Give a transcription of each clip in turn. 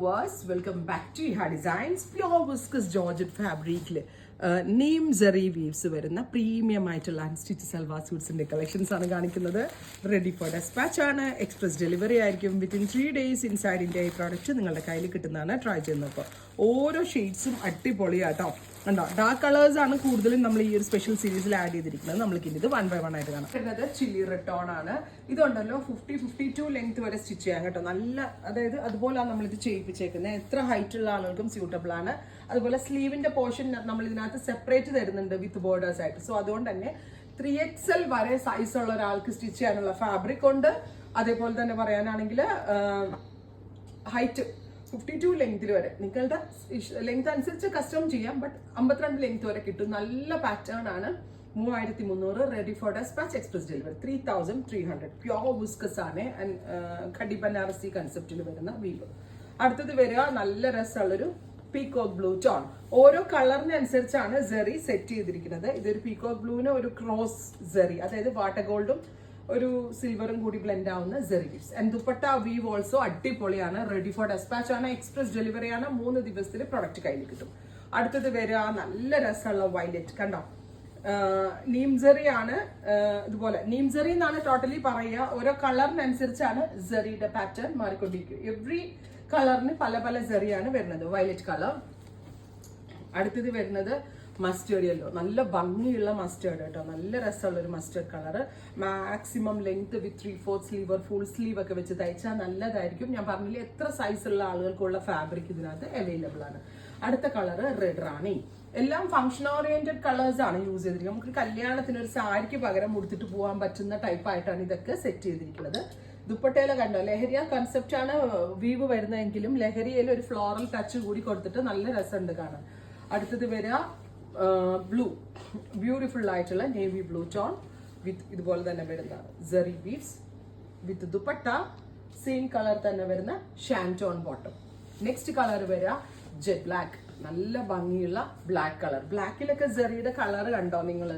viewers, welcome back to Iha Designs. Pure viscose Georgette fabric neem zari weaves വരുന്ന premium ആയിട്ടുള്ള unstitch salwar സ്യൂട്ട്സിന്റെ collections ആണ് കാണിക്കുന്നത്. Ready for dispatch ആണ്. Express delivery ആയിരിക്കും. Within 3 days inside India ഈ product നിങ്ങളുടെ കയ്യിൽ കിട്ടുന്നതാണ്. ട്രൈ ചെയ്യുന്നപ്പോൾ ഓരോ ഷെയ്ഡ്സും അടിപൊളിയാട്ടോ. കണ്ടോ, ഡാർക്ക് കളേഴ്സ് ആണ് കൂടുതലും നമ്മൾ ഈ ഒരു സ്പെഷ്യൽ സീരീസിൽ ആഡ് ചെയ്തിരിക്കുന്നത്. നമ്മൾക്ക് ഇത് 1 by 1 ആയിട്ട് കാണാം. വരുന്നത് ചില്ലി റിട്ടോൺ ആണ്. ഇതുണ്ടല്ലോ 50-52 ലെങ്ത് വരെ സ്റ്റിച്ച് ചെയ്യാം കേട്ടോ. നല്ല, അതായത് അതുപോലെയാണ് നമ്മളിത് ചെയ്യിപ്പിച്ചേക്കുന്നത്. എത്ര ഹൈറ്റ് ഉള്ള ആളുകൾക്കും സ്യൂട്ടബിൾ ആണ്. അതുപോലെ സ്ലീവിന്റെ പോർഷൻ നമ്മൾ ഇതിനകത്ത് സെപ്പറേറ്റ് തരുന്നുണ്ട് വിത്ത് ബോർഡേഴ്സ് ആയിട്ട്. സോ അതുകൊണ്ട് തന്നെ 3XL വരെ സൈസ് ഉള്ള ഒരാൾക്ക് സ്റ്റിച്ച് ചെയ്യാനുള്ള ഫാബ്രിക് ഉണ്ട്. അതേപോലെ തന്നെ പറയാനാണെങ്കിൽ ഹൈറ്റ് 52 ലെങ്തിൽ വരെ നിങ്ങളുടെ ലെങ്ത് അനുസരിച്ച് കസ്റ്റം ചെയ്യാം. ബട്ട് 52 ലെങ്ത് വരെ കിട്ടും. നല്ല പാറ്റേൺ ആണ്. 3300 ready for despatch, express delivery 3300. Pure viscose ആണ്. ഖഡി ബനാറസി കൺസെപ്റ്റിൽ വരുന്ന വീവ്. അടുത്തത് വരിക നല്ല രസമുള്ളൊരു പീകോക്ക് ബ്ലൂ ടോൺ. ഓരോ കളറിനനുസരിച്ചാണ് സെറി സെറ്റ് ചെയ്തിരിക്കുന്നത്. ഇതൊരു പീകോക്ക് ബ്ലൂവിന് ഒരു ക്രോസ് സെറി, അതായത് വാട്ടർ ഗോൾഡും ഒരു സിൽവറും കൂടി ബ്ലെൻഡ് ആവുന്ന sari weaves. And dupatta weave also അടിപൊളിയാണ്. റെഡി ഫോർ ഡെസ്പാച്ച് ആണ്. എക്സ്പ്രസ് ഡെലിവറി ആണ്. 3 ദിവസത്തിൽ പ്രൊഡക്റ്റ് കയ്യിൽ കിട്ടും. അടുത്തത് വരിക നല്ല രസമുള്ള വയലറ്റ്. കണ്ടോ, നീംസെറി ആണ്. ഇതുപോലെ നീംസെറി എന്നാണ് ടോട്ടലി പറയുക. ഓരോ കളറിനനുസരിച്ചാണ് സെറിയുടെ പാറ്റേൺ മാറിക്കൊണ്ടിരിക്കും. എവറി കളറിന് പല പല സെറിയാണ് വരുന്നത്. Violet colour. അടുത്തത് വരുന്നത് മസ്റ്റേർഡ് യെല്ലോ. നല്ല ഭംഗിയുള്ള മസ്റ്റേർഡ് കേട്ടോ. നല്ല രസമുള്ള ഒരു mustard colour. Maximum length with 3/4 sleeve full sleeve ഒക്കെ വെച്ച് തയ്ച്ചാൽ നല്ലതായിരിക്കും. ഞാൻ പറഞ്ഞില്ല, എത്ര സൈസ് ഉള്ള ആളുകൾക്കുള്ള ഫാബ്രിക് ഇതിനകത്ത് അവൈലബിൾ ആണ്. അടുത്ത കളർ റെഡ് റാണി. എല്ലാം ഫംഗ്ഷൻ ഓറിയന്റഡ് കളേഴ്സ് ആണ് യൂസ് ചെയ്തിരിക്കുന്നത്. നമുക്ക് കല്യാണത്തിന് ഒരു സാരിക്ക് പകരം ഉടുത്തിട്ട് പോകാൻ പറ്റുന്ന ടൈപ്പ് ആയിട്ടാണ് ഇതൊക്കെ സെറ്റ് ചെയ്തിരിക്കുന്നത്. ദുപ്പട്ടയില കണ്ടോ, ലഹരിയ കൺസെപ്റ്റ് ആണ് വീവ് വരുന്നതെങ്കിലും ലഹരിയിൽ ഒരു ഫ്ലോറൽ ടച്ച് കൂടി കൊടുത്തിട്ട് നല്ല രസമുണ്ട് കാണാൻ. അടുത്തത് വരിക ബ്ലൂ, ബ്യൂട്ടിഫുൾ ആയിട്ടുള്ള നേവി ബ്ലൂ ടോൺ വിത്ത് ഇതുപോലെ തന്നെ വരുന്ന സെറി വീവ്സ് വിത്ത് ദുപ്പട്ട സെയിം കളർ തന്നെ വരുന്ന ഷാൻറ്റോൺ ബോട്ടം. നെക്സ്റ്റ് കളർ വരിക ജെറ്റ് ബ്ലാക്ക്. നല്ല ഭംഗിയുള്ള ബ്ലാക്ക് കളർ. ബ്ലാക്കിലൊക്കെ സെറിയുടെ കളർ കണ്ടോ നിങ്ങൾ.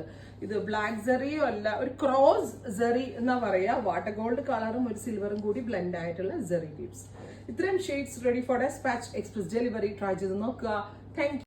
ഇത് ബ്ലാക്ക് സെറിയോ അല്ല, ഒരു ക്രോസ് സെറി എന്നാ പറയാ. വാട്ടർ ഗോൾഡ് കളറും ഒരു സിൽവറും കൂടി ബ്ലെൻഡ് ആയിട്ടുള്ള സെറി വീവ്സ്. ഇത്രയും shades ready for despatch, express delivery. Try ചെയ്ത് നോക്കുക. താങ്ക്